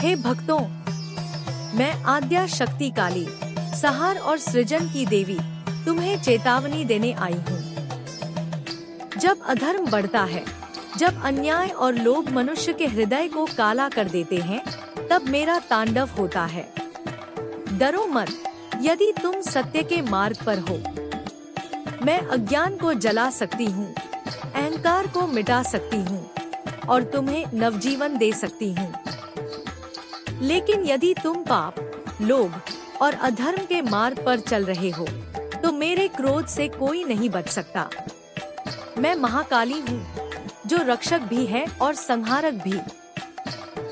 हे भक्तों, मैं आद्या शक्ति काली, संहार और सृजन की देवी तुम्हें चेतावनी देने आई हूँ। जब अधर्म बढ़ता है, जब अन्याय और लोभ मनुष्य के हृदय को काला कर देते हैं, तब मेरा तांडव होता है। डरो मत, यदि तुम सत्य के मार्ग पर हो। मैं अज्ञान को जला सकती हूँ, अहंकार को मिटा सकती हूँ और तुम्हें नवजीवन दे सकती हूँ। लेकिन यदि तुम पाप, लोभ और अधर्म के मार्ग पर चल रहे हो, तो मेरे क्रोध से कोई नहीं बच सकता। मैं महाकाली हूँ, जो रक्षक भी है और संहारक भी।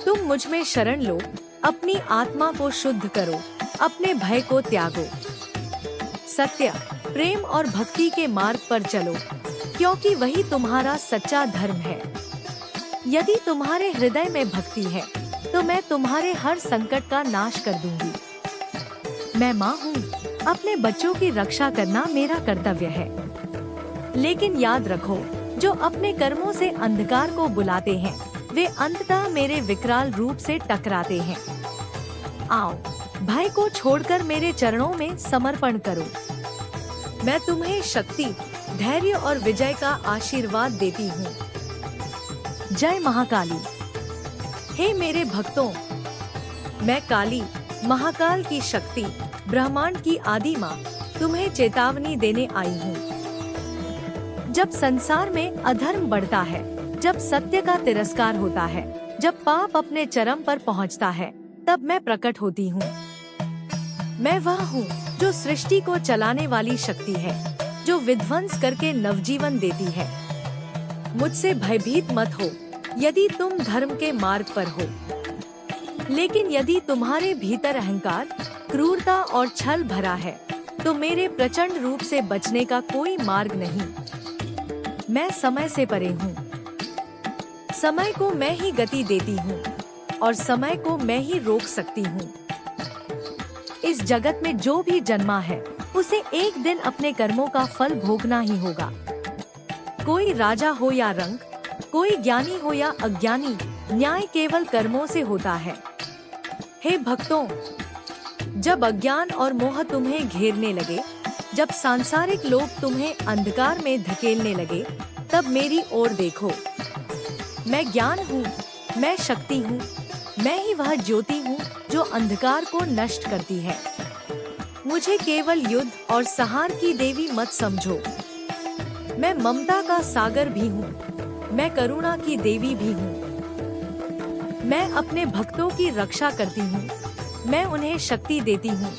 तुम मुझ में शरण लो, अपनी आत्मा को शुद्ध करो, अपने भय को त्यागो। सत्य, प्रेम और भक्ति के मार्ग पर चलो, क्योंकि वही तुम्हारा सच्चा धर्म है। यदि तुम्हारे हृदय में भक्ति है, तो मैं तुम्हारे हर संकट का नाश कर दूंगी। मैं माँ हूँ, अपने बच्चों की रक्षा करना मेरा कर्तव्य है। लेकिन याद रखो, जो अपने कर्मों से अंधकार को बुलाते हैं, वे अंततः मेरे विकराल रूप से टकराते हैं। आओ, भय को छोड़कर मेरे चरणों में समर्पण करो। मैं तुम्हें शक्ति, धैर्य और विजय का आशीर्वाद देती हूँ। जय महाकाली। हे मेरे भक्तों, मैं काली, महाकाल की शक्ति, ब्रह्मांड की आदि माँ, तुम्हें चेतावनी देने आई हूँ। जब संसार में अधर्म बढ़ता है, जब सत्य का तिरस्कार होता है, जब पाप अपने चरम पर पहुँचता है, तब मैं प्रकट होती हूँ। मैं वह हूँ जो सृष्टि को चलाने वाली शक्ति है, जो विध्वंस करके नवजीवन देती है। मुझसे भयभीत मत हो, यदि तुम धर्म के मार्ग पर हो। लेकिन यदि तुम्हारे भीतर अहंकार, क्रूरता और छल भरा है, तो मेरे प्रचंड रूप से बचने का कोई मार्ग नहीं। मैं समय से परे हूँ। समय को मैं ही गति देती हूँ और समय को मैं ही रोक सकती हूँ। इस जगत में जो भी जन्मा है, उसे एक दिन अपने कर्मों का फल भोगना ही होगा। कोई राजा हो या रंक, कोई ज्ञानी हो या अज्ञानी, न्याय केवल कर्मों से होता है। हे भक्तों, जब अज्ञान और मोह तुम्हें घेरने लगे, जब सांसारिक लोभ तुम्हें अंधकार में धकेलने लगे, तब मेरी ओर देखो। मैं ज्ञान हूँ, मैं शक्ति हूँ, मैं ही वह ज्योति हूँ जो अंधकार को नष्ट करती है। मुझे केवल युद्ध और संहार की देवी मत समझो। मैं ममता का सागर भी हूँ, मैं करुणा की देवी भी हूँ। मैं अपने भक्तों की रक्षा करती हूँ, मैं उन्हें शक्ति देती हूँ,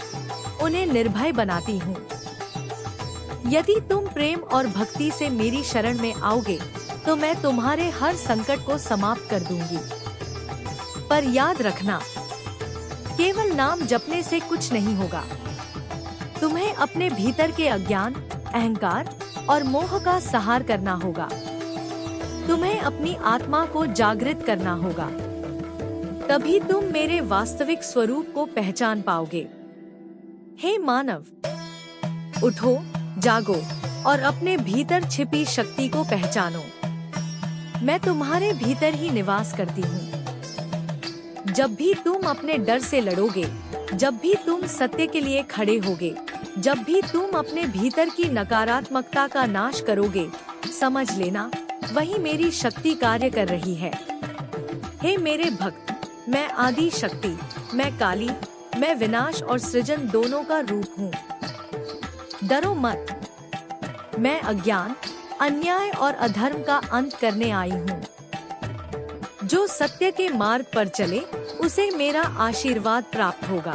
उन्हें निर्भय बनाती हूँ। यदि तुम प्रेम और भक्ति से मेरी शरण में आओगे, तो मैं तुम्हारे हर संकट को समाप्त कर दूंगी। पर याद रखना, केवल नाम जपने से कुछ नहीं होगा। तुम्हें अपने भीतर के अज्ञान, अहंकार और मोह का संहार करना होगा। तुम्हें अपनी आत्मा को जागृत करना होगा। तभी तुम मेरे वास्तविक स्वरूप को पहचान पाओगे। हे मानव, उठो, जागो और अपने भीतर छिपी शक्ति को पहचानो। मैं तुम्हारे भीतर ही निवास करती हूँ। जब भी तुम अपने डर से लड़ोगे, जब भी तुम सत्य के लिए खड़े होगे, जब भी तुम अपने भीतर की नकारात्मकता का नाश करोगे, समझ लेना, वही मेरी शक्ति कार्य कर रही है। हे मेरे भक्त, मैं आदि शक्ति, मैं काली, मैं विनाश और सृजन दोनों का रूप हूँ। डरो मत, मैं अज्ञान, अन्याय और अधर्म का अंत करने आई हूँ। जो सत्य के मार्ग पर चले, उसे मेरा आशीर्वाद प्राप्त होगा।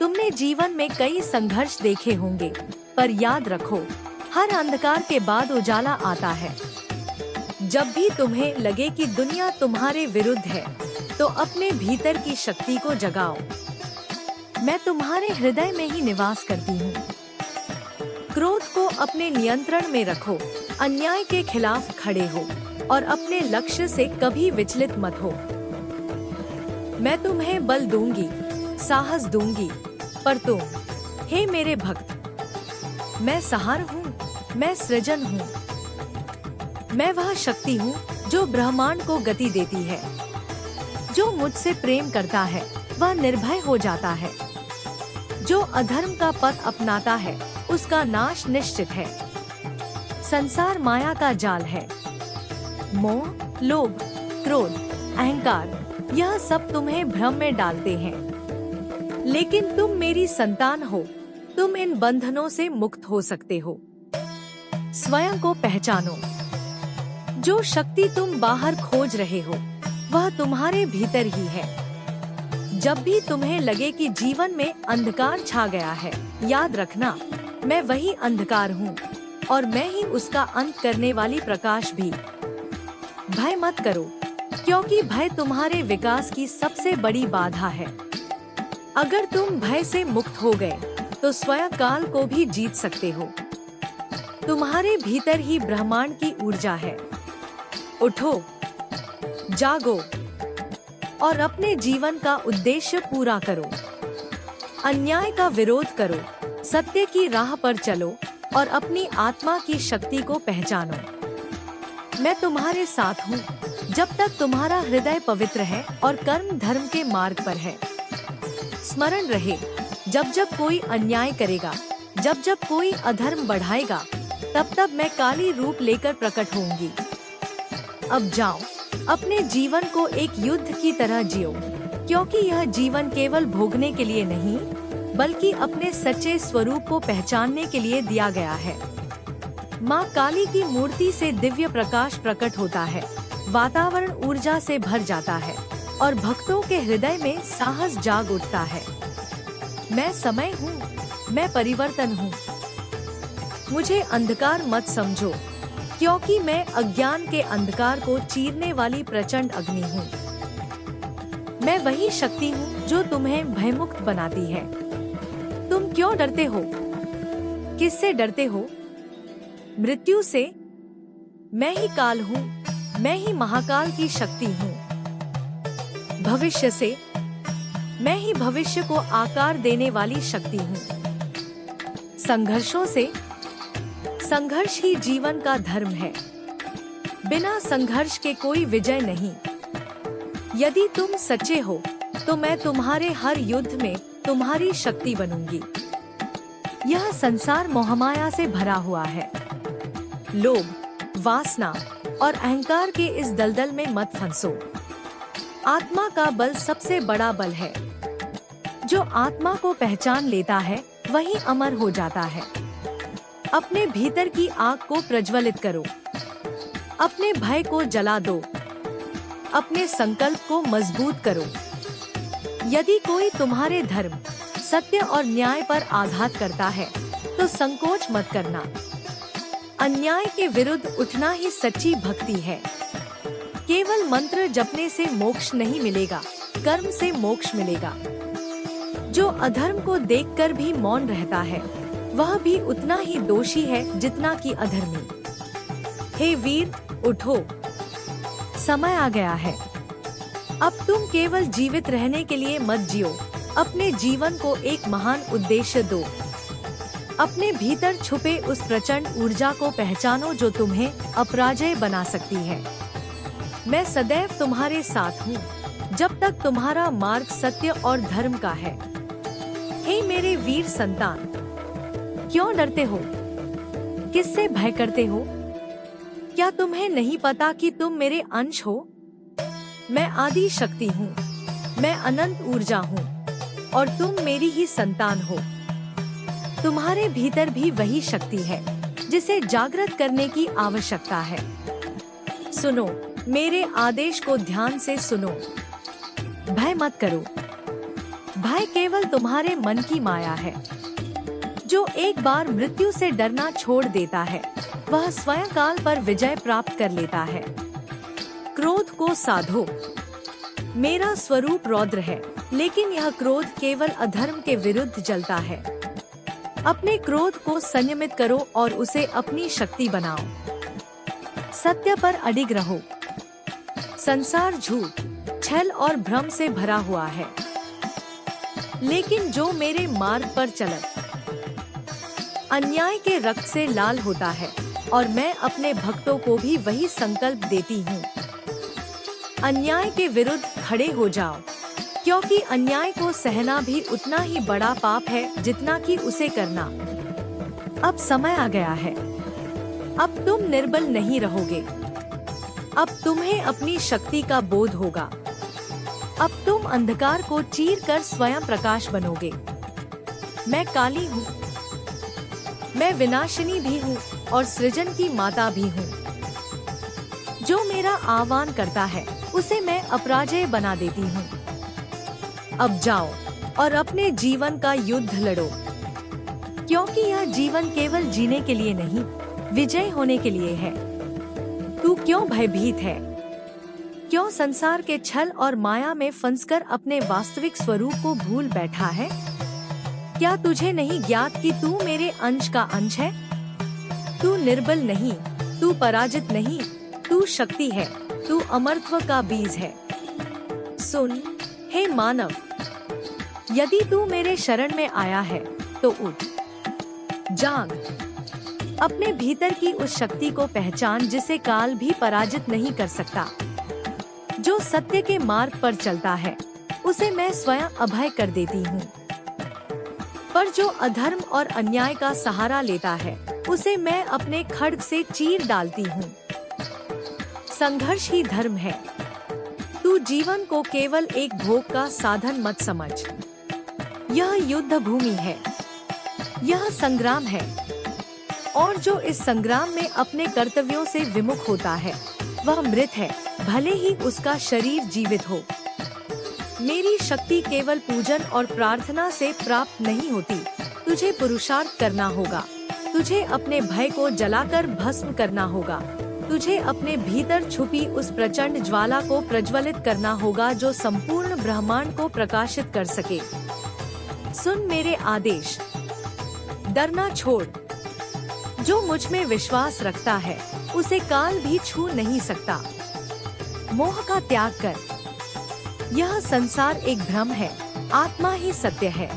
तुमने जीवन में कई संघर्ष देखे होंगे, पर याद रखो, हर अंधकार के बाद उजाला आता है। जब भी तुम्हें लगे कि दुनिया तुम्हारे विरुद्ध है, तो अपने भीतर की शक्ति को जगाओ। मैं तुम्हारे हृदय में ही निवास करती हूँ। क्रोध को अपने नियंत्रण में रखो, अन्याय के खिलाफ खड़े हो और अपने लक्ष्य से कभी विचलित मत हो। मैं तुम्हें बल दूंगी, साहस दूंगी, पर तुम, हे मेरे भक्त, मैं संहार हूँ, मैं सृजन हूँ। मैं वह शक्ति हूँ जो ब्रह्मांड को गति देती है, जो मुझसे प्रेम करता है वह निर्भय हो जाता है। जो अधर्म का पथ अपनाता है उसका नाश निश्चित है। संसार माया का जाल है। मोह, लोभ, क्रोध, अहंकार, यह सब तुम्हें भ्रम में डालते हैं। लेकिन तुम मेरी संतान हो, तुम इन बंधनों से मुक्त हो सकते हो। स्वयं को पहचानो। जो शक्ति तुम बाहर खोज रहे हो वह तुम्हारे भीतर ही है। जब भी तुम्हें लगे कि जीवन में अंधकार छा गया है, याद रखना, मैं वही अंधकार हूँ और मैं ही उसका अंत करने वाली प्रकाश भी। भय मत करो, क्योंकि भय तुम्हारे विकास की सबसे बड़ी बाधा है। अगर तुम भय से मुक्त हो गए तो स्वयं काल को भी जीत सकते हो। तुम्हारे भीतर ही ब्रह्मांड की ऊर्जा है। उठो, जागो और अपने जीवन का उद्देश्य पूरा करो। अन्याय का विरोध करो, सत्य की राह पर चलो और अपनी आत्मा की शक्ति को पहचानो। मैं तुम्हारे साथ हूँ जब तक तुम्हारा हृदय पवित्र है और कर्म धर्म के मार्ग पर है। स्मरण रहे, जब जब कोई अन्याय करेगा, जब जब कोई अधर्म बढ़ाएगा, तब तब मैं काली रूप लेकर प्रकट होंगी। अब जाओ, अपने जीवन को एक युद्ध की तरह जियो, क्योंकि यह जीवन केवल भोगने के लिए नहीं, बल्कि अपने सच्चे स्वरूप को पहचानने के लिए दिया गया है। माँ काली की मूर्ति से दिव्य प्रकाश प्रकट होता है, वातावरण ऊर्जा से भर जाता है और भक्तों के हृदय में साहस जाग उठता है। मैं समय हूँ, मैं परिवर्तन हूँ। मुझे अंधकार मत समझो, क्योंकि मैं अज्ञान के अंधकार को चीरने वाली प्रचंड अग्नि हूँ। मैं वही शक्ति हूँ जो तुम्हें भयमुक्त बनाती है। तुम क्यों डरते हो? किससे डरते हो? मृत्यु से? मैं ही काल हूँ, मैं ही महाकाल की शक्ति हूँ। भविष्य से? मैं ही भविष्य को आकार देने वाली शक्ति हूँ। संघर्षों से? संघर्ष ही जीवन का धर्म है। बिना संघर्ष के कोई विजय नहीं। यदि तुम सच्चे हो तो मैं तुम्हारे हर युद्ध में तुम्हारी शक्ति बनूंगी। यह संसार मोहमाया से भरा हुआ है। लोभ, वासना और अहंकार के इस दलदल में मत फंसो। आत्मा का बल सबसे बड़ा बल है। जो आत्मा को पहचान लेता है वही अमर हो जाता है। अपने भीतर की आग को प्रज्वलित करो, अपने भय को जला दो, अपने संकल्प को मजबूत करो। यदि कोई तुम्हारे धर्म, सत्य और न्याय पर आघात करता है तो संकोच मत करना। अन्याय के विरुद्ध उठना ही सच्ची भक्ति है। केवल मंत्र जपने से मोक्ष नहीं मिलेगा, कर्म से मोक्ष मिलेगा। जो अधर्म को देखकर भी मौन रहता है वह भी उतना ही दोषी है जितना कि अधर्मी। हे वीर, उठो, समय आ गया है। अब तुम केवल जीवित रहने के लिए मत जियो, अपने जीवन को एक महान उद्देश्य दो। अपने भीतर छुपे उस प्रचंड ऊर्जा को पहचानो जो तुम्हें अपराजय बना सकती है। मैं सदैव तुम्हारे साथ हूँ जब तक तुम्हारा मार्ग सत्य और धर्म का है। हे मेरे वीर संतान, क्यों डरते हो? किससे भय करते हो? क्या तुम्हें नहीं पता कि तुम मेरे अंश हो? मैं आदि शक्ति हूँ, मैं अनंत ऊर्जा हूँ और तुम मेरी ही संतान हो। तुम्हारे भीतर भी वही शक्ति है जिसे जागृत करने की आवश्यकता है। सुनो, मेरे आदेश को ध्यान से सुनो। भय मत करो। भय केवल तुम्हारे मन की माया है। जो एक बार मृत्यु से डरना छोड़ देता है वह स्वयं काल पर विजय प्राप्त कर लेता है। क्रोध को साधो। मेरा स्वरूप रौद्र है, लेकिन यह क्रोध केवल अधर्म के विरुद्ध जलता है। अपने क्रोध को संयमित करो और उसे अपनी शक्ति बनाओ। सत्य पर अडिग रहो। संसार झूठ, छल और भ्रम से भरा हुआ है, लेकिन जो मेरे मार्ग पर चलत अन्याय के रक्त से लाल होता है और मैं अपने भक्तों को भी वही संकल्प देती हूँ। अन्याय के विरुद्ध खड़े हो जाओ, क्योंकि अन्याय को सहना भी उतना ही बड़ा पाप है जितना कि उसे करना। अब समय आ गया है। अब तुम निर्बल नहीं रहोगे। अब तुम्हें अपनी शक्ति का बोध होगा। अब तुम अंधकार को चीर कर स्वयं प्रकाश बनोगे। मैं काली हूँ, मैं विनाशिनी भी हूँ और सृजन की माता भी हूँ। जो मेरा आह्वान करता है उसे मैं अपराजय बना देती हूँ। अब जाओ और अपने जीवन का युद्ध लड़ो, क्योंकि यह जीवन केवल जीने के लिए नहीं, विजय होने के लिए है। तू क्यों भयभीत है? क्यों संसार के छल और माया में फंसकर अपने वास्तविक स्वरूप को भूल बैठा है? क्या तुझे नहीं ज्ञात कि तू मेरे अंश का अंश है? तू निर्बल नहीं, तू पराजित नहीं, तू शक्ति है, तू अमरत्व का बीज है। सुन हे मानव, यदि तू मेरे शरण में आया है तो उठ, जाग, अपने भीतर की उस शक्ति को पहचान जिसे काल भी पराजित नहीं कर सकता। जो सत्य के मार्ग पर चलता है उसे मैं स्वयं अभय कर देती हूँ, पर जो अधर्म और अन्याय का सहारा लेता है उसे मैं अपने खड्ग से चीर डालती हूँ। संघर्ष ही धर्म है। तू जीवन को केवल एक भोग का साधन मत समझ। यह युद्ध भूमि है, यह संग्राम है, और जो इस संग्राम में अपने कर्तव्यों से विमुख होता है वह मृत है, भले ही उसका शरीर जीवित हो। मेरी शक्ति केवल पूजन और प्रार्थना से प्राप्त नहीं होती। तुझे पुरुषार्थ करना होगा। तुझे अपने भय को जलाकर भस्म करना होगा। तुझे अपने भीतर छुपी उस प्रचंड ज्वाला को प्रज्वलित करना होगा जो संपूर्ण ब्रह्मांड को प्रकाशित कर सके। सुन मेरे आदेश, डरना छोड़। जो मुझ में विश्वास रखता है उसे काल भी छू नहीं सकता। मोह का त्याग कर। यह संसार एक भ्रम है, आत्मा ही सत्य है।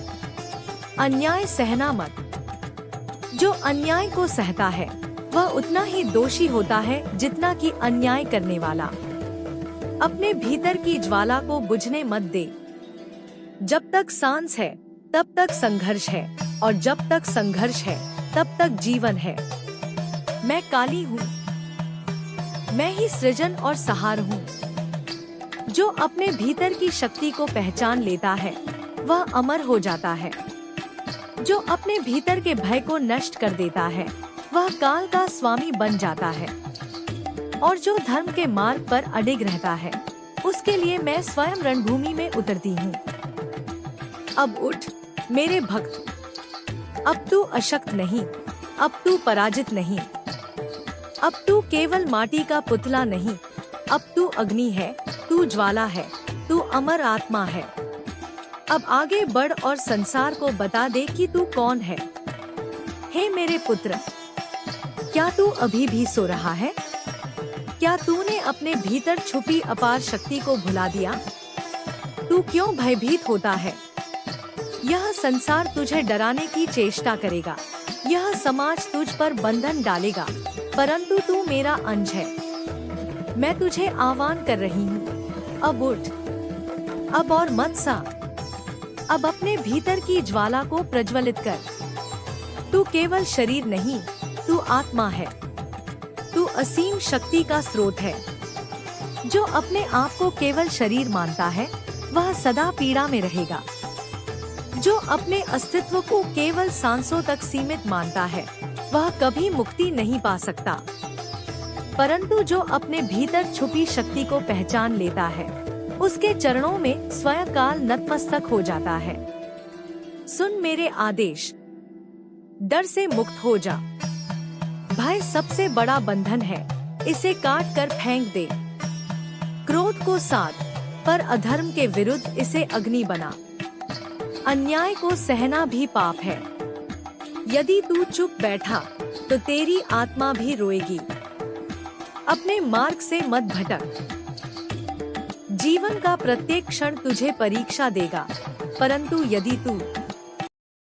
अन्याय सहना मत। जो अन्याय को सहता है वह उतना ही दोषी होता है जितना कि अन्याय करने वाला। अपने भीतर की ज्वाला को बुझने मत दे। जब तक सांस है तब तक संघर्ष है, और जब तक संघर्ष है तब तक जीवन है। मैं काली हूँ, मैं ही सृजन और सहार हूँ। जो अपने भीतर की शक्ति को पहचान लेता है वह अमर हो जाता है। जो अपने भीतर के भय को नष्ट कर देता है वह काल का स्वामी बन जाता है। और जो धर्म के मार्ग पर अडिग रहता है उसके लिए मैं स्वयं रणभूमि में उतरती हूँ। अब उठ मेरे भक्त, अब तू अशक्त नहीं, अब तू पराजित नहीं, अब तू केवल माटी का पुतला नहीं, अब तू अग्नि है, तू ज्वाला है, तू अमर आत्मा है। अब आगे बढ़ और संसार को बता दे कि तू कौन है। हे मेरे पुत्र, क्या तू अभी भी सो रहा है? क्या तूने अपने भीतर छुपी अपार शक्ति को भुला दिया? तू क्यों भयभीत होता है? यह संसार तुझे डराने की चेष्टा करेगा, यह समाज तुझ पर बंधन डालेगा, परंतु तू मेरा अंश है। मैं तुझे आह्वान कर रही हूँ, अब उठ, अब और मत सा। अब अपने भीतर की ज्वाला को प्रज्वलित कर। तू केवल शरीर नहीं, तू आत्मा है। तू असीम शक्ति का स्रोत है। जो अपने आप को केवल शरीर मानता है वह सदा पीड़ा में रहेगा। जो अपने अस्तित्व को केवल सांसों तक सीमित मानता है वह कभी मुक्ति नहीं पा सकता। परंतु जो अपने भीतर छुपी शक्ति को पहचान लेता है उसके चरणों में स्वयं काल नतमस्तक हो जाता है। सुन मेरे आदेश, डर से मुक्त हो जा। भय सबसे बड़ा बंधन है, इसे काट कर फेंक दे। क्रोध को साध, पर अधर्म के विरुद्ध इसे अग्नि बना। अन्याय को सहना भी पाप है। यदि तू चुप बैठा तो तेरी आत्मा भी रोएगी। अपने मार्ग से मत भटक। जीवन का प्रत्येक क्षण तुझे परीक्षा देगा, परंतु यदि तू